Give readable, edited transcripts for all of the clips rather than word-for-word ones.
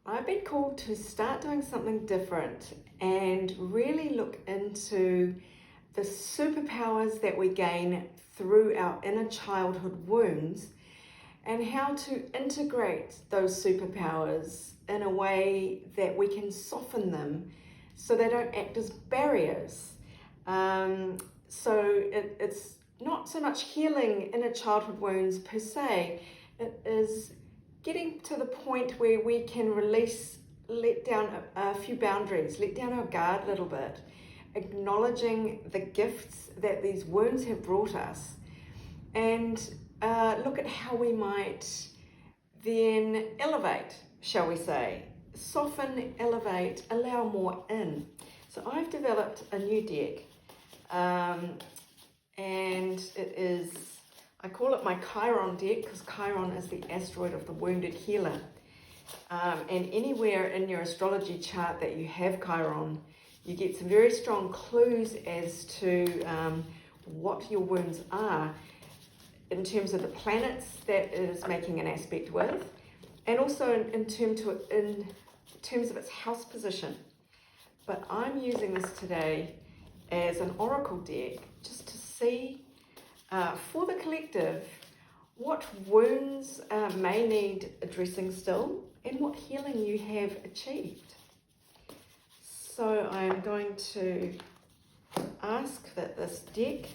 I've been called to start doing something different and really look into the superpowers that we gain through our inner childhood wounds and how to integrate those superpowers in a way that we can soften them so they don't act as barriers. It's not so much healing inner childhood wounds per se, it is getting to the point where we can let down a few boundaries, let down our guard a little bit, acknowledging the gifts that these wounds have brought us, and look at how we might then elevate, shall we say, soften, elevate, allow more in. So I've developed a new deck, and it is, I call it my Chiron deck because Chiron is the asteroid of the wounded healer. And anywhere in your astrology chart that you have Chiron, you get some very strong clues as to what your wounds are in terms of the planets that it is making an aspect with, and also in terms of its house position. But I'm using this today as an oracle deck just to see for the collective what wounds may need addressing still and what healing you have achieved. So I'm going to ask that this deck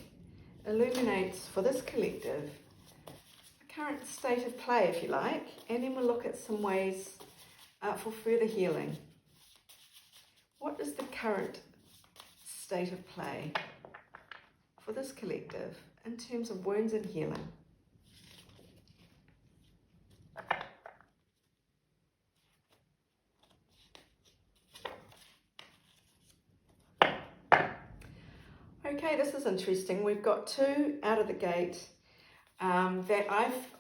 illuminates for this collective the current state of play, if you like, and then we'll look at some ways for further healing. What is the current state of play for this collective in terms of wounds and healing? Okay, this is interesting. We've got two out of the gate that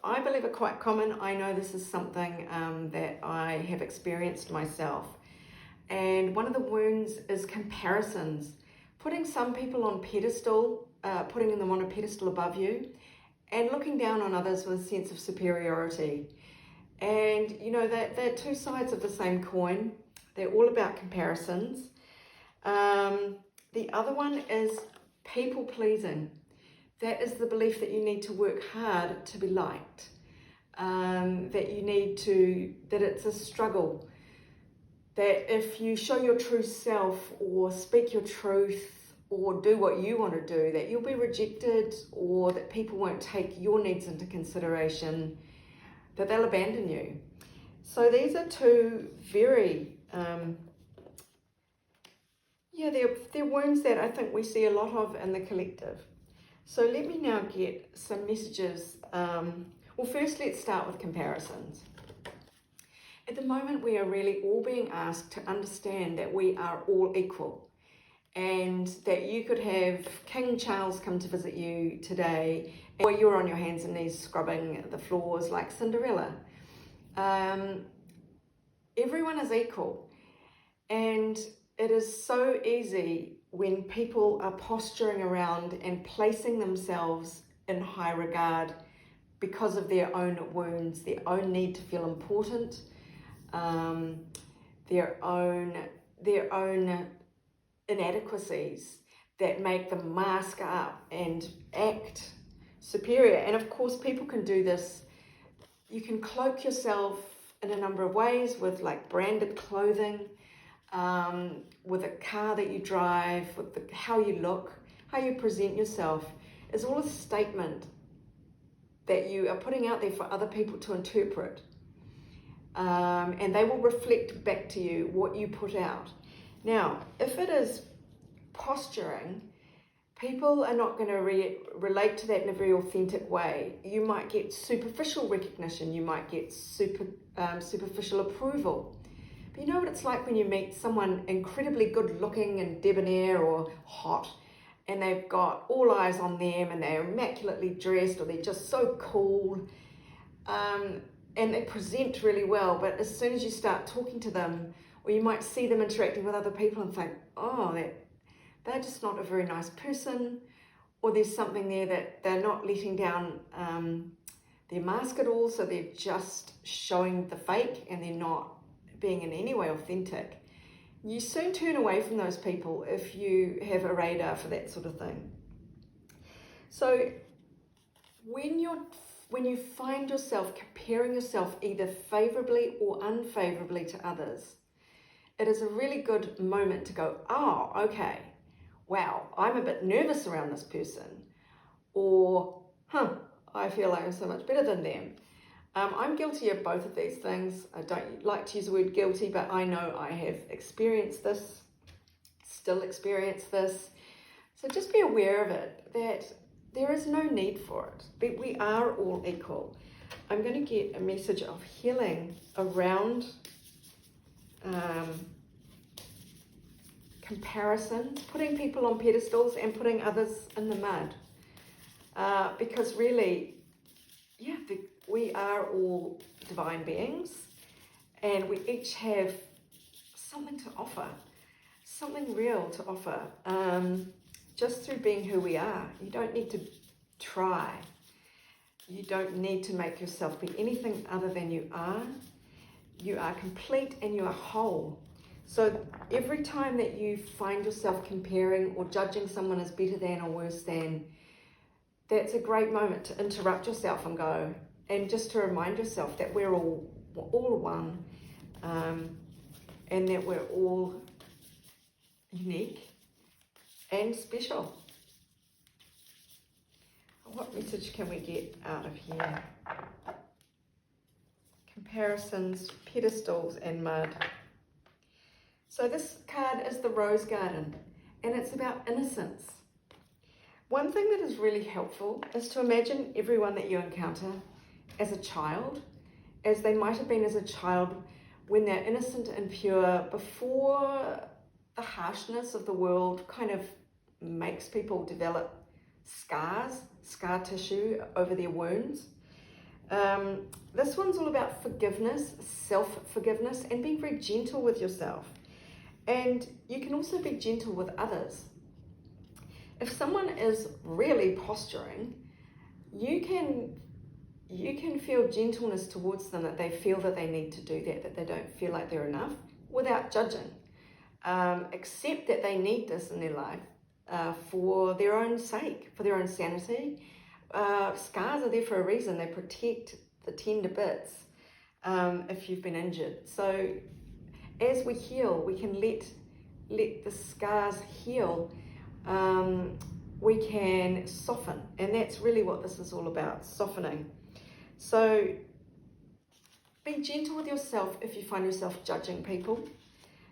I believe are quite common. I know this is something that I have experienced myself. And one of the wounds is comparisons. Putting some people on pedestal, putting them on a pedestal above you, and looking down on others with a sense of superiority. And you know, they're two sides of the same coin. They're all about comparisons. The other one is people pleasing. That is the belief that you need to work hard to be liked. That it's a struggle. That if you show your true self or speak your truth or do what you want to do, that you'll be rejected, or that people won't take your needs into consideration, that they'll abandon you. So these are two very, they're wounds that I think we see a lot of in the collective. So let me now get some messages. Well, first let's start with comparisons. At the moment, we are really all being asked to understand that we are all equal, and that you could have King Charles come to visit you today, or you're on your hands and knees scrubbing the floors like Cinderella. Everyone is equal, and it is so easy when people are posturing around and placing themselves in high regard because of their own wounds, their own need to feel important, their own inadequacies that make them mask up and act superior. And of course, people can do this. You can cloak yourself in a number of ways with like branded clothing, with a car that you drive, with how you look, how you present yourself, is all a statement that you are putting out there for other people to interpret. And they will reflect back to you what you put out. Now, if it is posturing, people are not going to relate to that in a very authentic way. You might get superficial recognition, you might get superficial approval. But you know what it's like when you meet someone incredibly good looking and debonair or hot, and they've got all eyes on them and they're immaculately dressed, or they're just so cool, and they present really well, but as soon as you start talking to them, or you might see them interacting with other people and think, oh, they're just not a very nice person, or there's something there that they're not letting down their mask at all, so they're just showing the fake and they're not being in any way authentic, you soon turn away from those people if you have a radar for that sort of thing. So when you find yourself comparing yourself either favorably or unfavorably to others, it is a really good moment to go, oh, okay, wow, I'm a bit nervous around this person, or, I feel like I'm so much better than them. I'm guilty of both of these things. I don't like to use the word guilty, but I know I have experienced this, still experience this. So just be aware of it, that there is no need for it. But we are all equal. I'm going to get a message of healing around comparison, putting people on pedestals and putting others in the mud. Because really, we are all divine beings, and we each have something to offer, something real to offer, just through being who we are. You don't need to try. You don't need to make yourself be anything other than you are. You are complete and you are whole. So every time that you find yourself comparing or judging someone as better than or worse than, that's a great moment to interrupt yourself and go, and just to remind yourself that we're all one, and that we're all unique and special. What message can we get out of here? Comparisons, pedestals, and mud. So this card is the Rose Garden, and it's about innocence. One thing that is really helpful is to imagine everyone that you encounter as a child, as they might have been as a child when they're innocent and pure, before the harshness of the world kind of makes people develop scar tissue over their wounds. This one's all about forgiveness, self-forgiveness, and being very gentle with yourself. And you can also be gentle with others. If someone is really posturing, you can feel gentleness towards them, that they feel that they need to do that they don't feel like they're enough, without judging. Accept that they need this in their life for their own sake, for their own sanity. Scars are there for a reason. They protect the tender bits if you've been injured. So as we heal, we can let the scars heal. We can soften, and that's really what this is all about, softening. So be gentle with yourself if you find yourself judging people.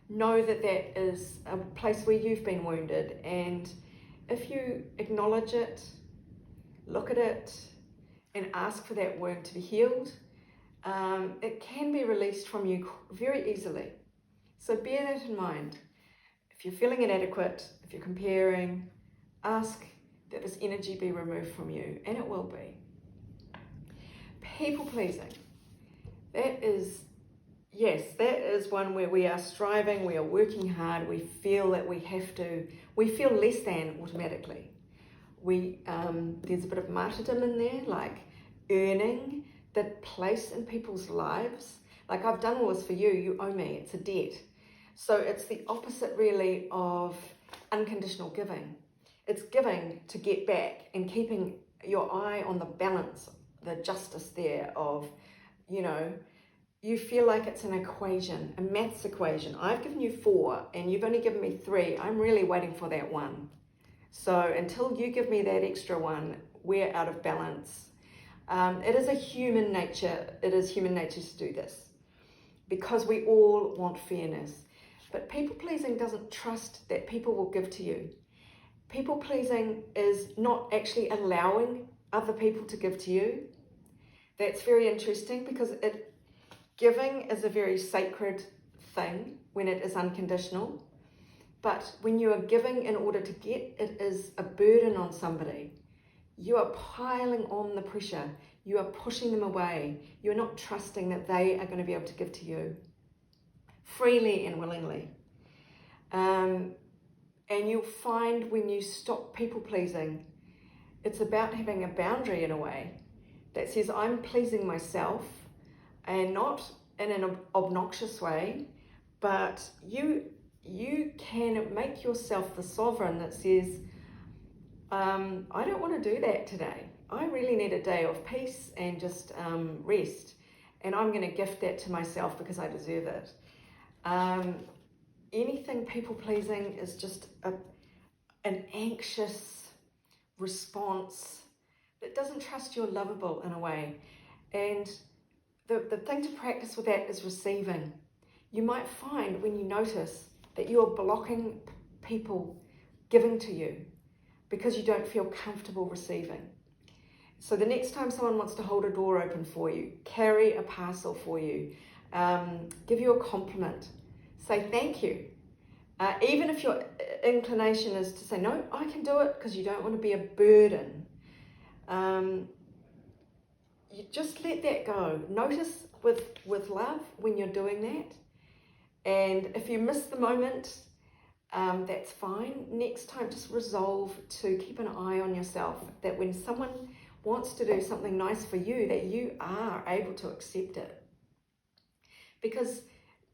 Know that that is a place where you've been wounded, and if you acknowledge it, look at it, and ask for that wound to be healed, it can be released from you very easily. So bear that in mind. If you're feeling inadequate, if you're comparing, ask that this energy be removed from you, and it will be. People pleasing. That is one where we are striving, we are working hard, we feel that we feel less than automatically. There's a bit of martyrdom in there, like earning the place in people's lives. Like, I've done all this for you, you owe me, it's a debt. So it's the opposite really of unconditional giving. It's giving to get back and keeping your eye on the balance, the justice there of, you feel like it's an equation, a maths equation. I've given you 4 and you've only given me 3. I'm really waiting for that 1. So until you give me that extra 1, we're out of balance. It is human nature to do this, because we all want fairness. But people pleasing doesn't trust that people will give to you. People pleasing is not actually allowing other people to give to you. That's very interesting, because giving is a very sacred thing when it is unconditional. But when you are giving in order to get, it is a burden on somebody. You are piling on the pressure. You are pushing them away. You're not trusting that they are going to be able to give to you freely and willingly. And you'll find when you stop people pleasing, it's about having a boundary in a way that says, I'm pleasing myself, and not in an obnoxious way, but you can make yourself the sovereign that says, I don't want to do that today. I really need a day of peace and just rest, and I'm going to gift that to myself because I deserve it. Anything people-pleasing is just an anxious response that doesn't trust you're lovable in a way. And the thing to practice with that is receiving. You might find when you notice that you're blocking people giving to you because you don't feel comfortable receiving. So the next time someone wants to hold a door open for you, carry a parcel for you, give you a compliment, say thank you. Even if your inclination is to say, no, I can do it, because you don't want to be a burden, you just let that go. Notice with love when you're doing that. And if you miss the moment, that's fine. Next time, just resolve to keep an eye on yourself, that when someone wants to do something nice for you, that you are able to accept it. Because,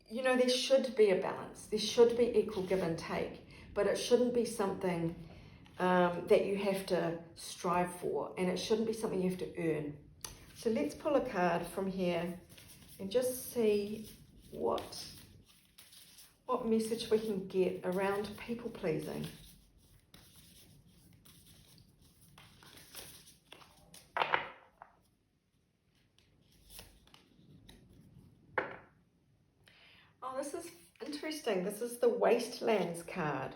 you know, there should be a balance. There should be equal give and take, but it shouldn't be something that you have to strive for, and it shouldn't be something you have to earn. So let's pull a card from here and just see what message we can get around people pleasing. Oh, this is interesting. This is the Wastelands card.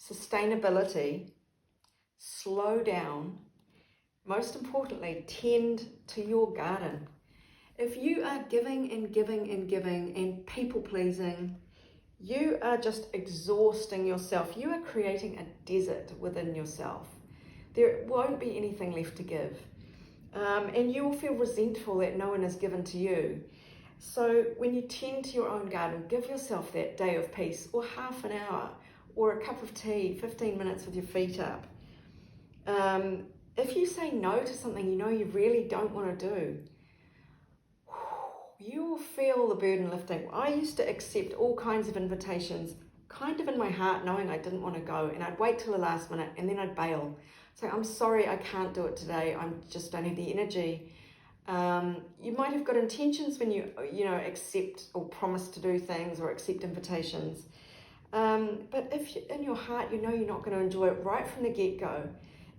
Sustainability, slow down, most importantly, tend to your garden. If you are giving and giving and giving and people pleasing, you are just exhausting yourself. You are creating a desert within yourself. There won't be anything left to give. And you will feel resentful that no one has given to you. So when you tend to your own garden, give yourself that day of peace, or half an hour, or a cup of tea, 15 minutes with your feet up. If you say no to something you know you really don't want to do, you will feel the burden lifting. I used to accept all kinds of invitations, kind of in my heart, knowing I didn't want to go, and I'd wait till the last minute, and then I'd bail. So I'm sorry, I can't do it today. I just don't have the energy. You might have got intentions when you accept or promise to do things or accept invitations. But if in your heart you know you're not going to enjoy it right from the get-go,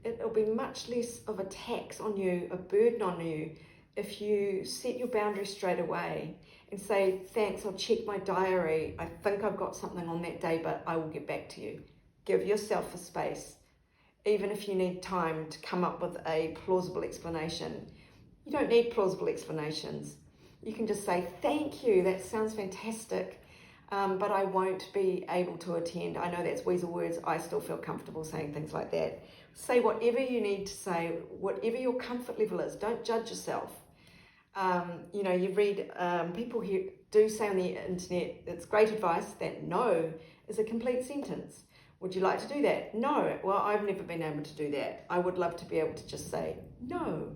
it'll be much less of a tax on you, a burden on you, if you set your boundaries straight away and say, thanks, I'll check my diary. I think I've got something on that day, but I will get back to you. Give yourself a space, even if you need time to come up with a plausible explanation. You don't need plausible explanations. You can just say, thank you, that sounds fantastic. But I won't be able to attend. I know that's weasel words. I still feel comfortable saying things like that. Say whatever you need to say, whatever your comfort level is. Don't judge yourself. You read, people who do say on the internet, it's great advice that no is a complete sentence. Would you like to do that? No. Well, I've never been able to do that. I would love to be able to just say no.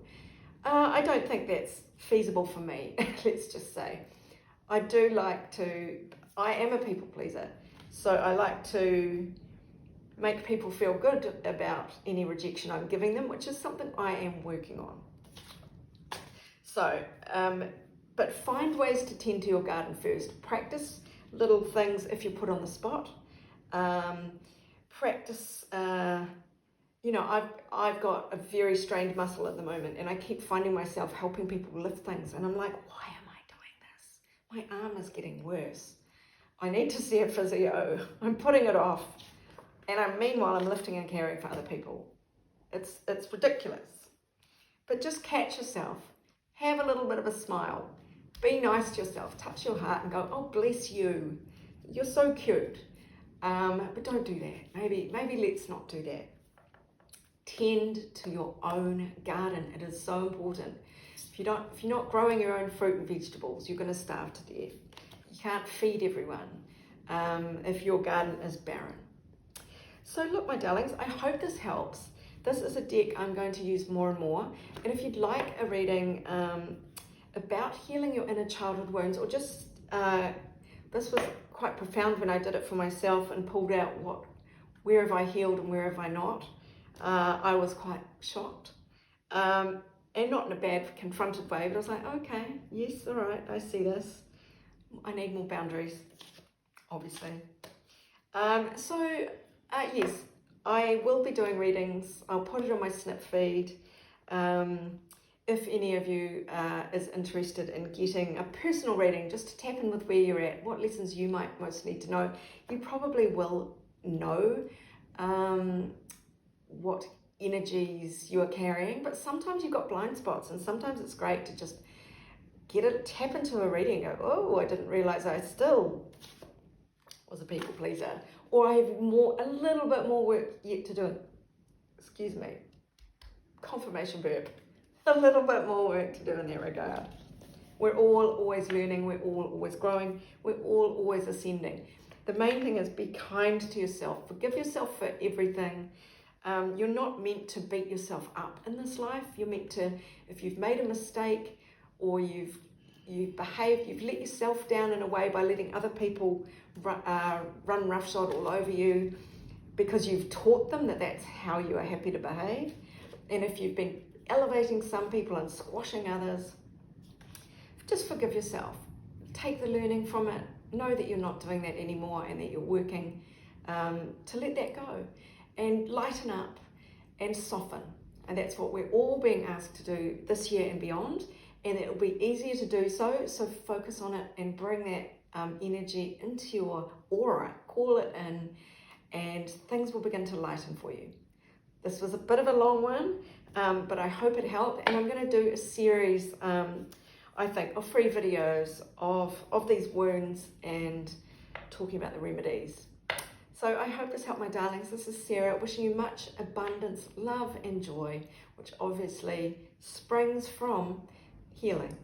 I don't think that's feasible for me, let's just say. I am a people pleaser, so I like to make people feel good about any rejection I'm giving them, which is something I am working on. So, but find ways to tend to your garden first. Practice little things if you're put on the spot. Practice, I've got a very strained muscle at the moment, and I keep finding myself helping people lift things, and I'm like, why am I doing this? My arm is getting worse. I need to see a physio. I'm putting it off. And meanwhile, I'm lifting and caring for other people. It's ridiculous. But just catch yourself. Have a little bit of a smile. Be nice to yourself. Touch your heart and go, oh, bless you. You're so cute. But don't do that. Maybe let's not do that. Tend to your own garden. It is so important. If you're not growing your own fruit and vegetables, you're going to starve to death. You can't feed everyone if your garden is barren. So look, my darlings, I hope this helps. This is a deck I'm going to use more and more. And if you'd like a reading, about healing your inner childhood wounds, or just, this was quite profound when I did it for myself and pulled out where have I healed and where have I not. I was quite shocked. And not in a bad, confronted way, but I was like, okay, yes, all right, I see this. I need more boundaries, obviously. Yes, I will be doing readings. I'll put it on my Snip feed. If any of you is interested in getting a personal reading, just to tap in with where you're at, what lessons you might most need to know. You probably will know what energies you are carrying, but sometimes you've got blind spots, and sometimes it's great to just tap into a reading and go, oh, I didn't realize I still was a people pleaser, or I have a little bit more work yet to do. Excuse me, confirmation burp. A little bit more work to do in that regard. We're all always learning, we're all always growing, we're all always ascending. The main thing is be kind to yourself, forgive yourself for everything. You're not meant to beat yourself up in this life. You're meant to, if you've made a mistake or you've behaved, you've let yourself down in a way by letting other people run roughshod all over you because you've taught them that that's how you are happy to behave. And if you've been elevating some people and squashing others, just forgive yourself. Take the learning from it. Know that you're not doing that anymore and that you're working to let that go. And lighten up and soften. And that's what we're all being asked to do this year and beyond. And it'll be easier to do so. So focus on it and bring that energy into your aura. Call it in, and things will begin to lighten for you. This was a bit of a long one, but I hope it helped. And I'm going to do a series, I think, of free videos of these wounds and talking about the remedies. So I hope this helped, my darlings. This is Sarah, wishing you much abundance, love and joy, which obviously springs from healing.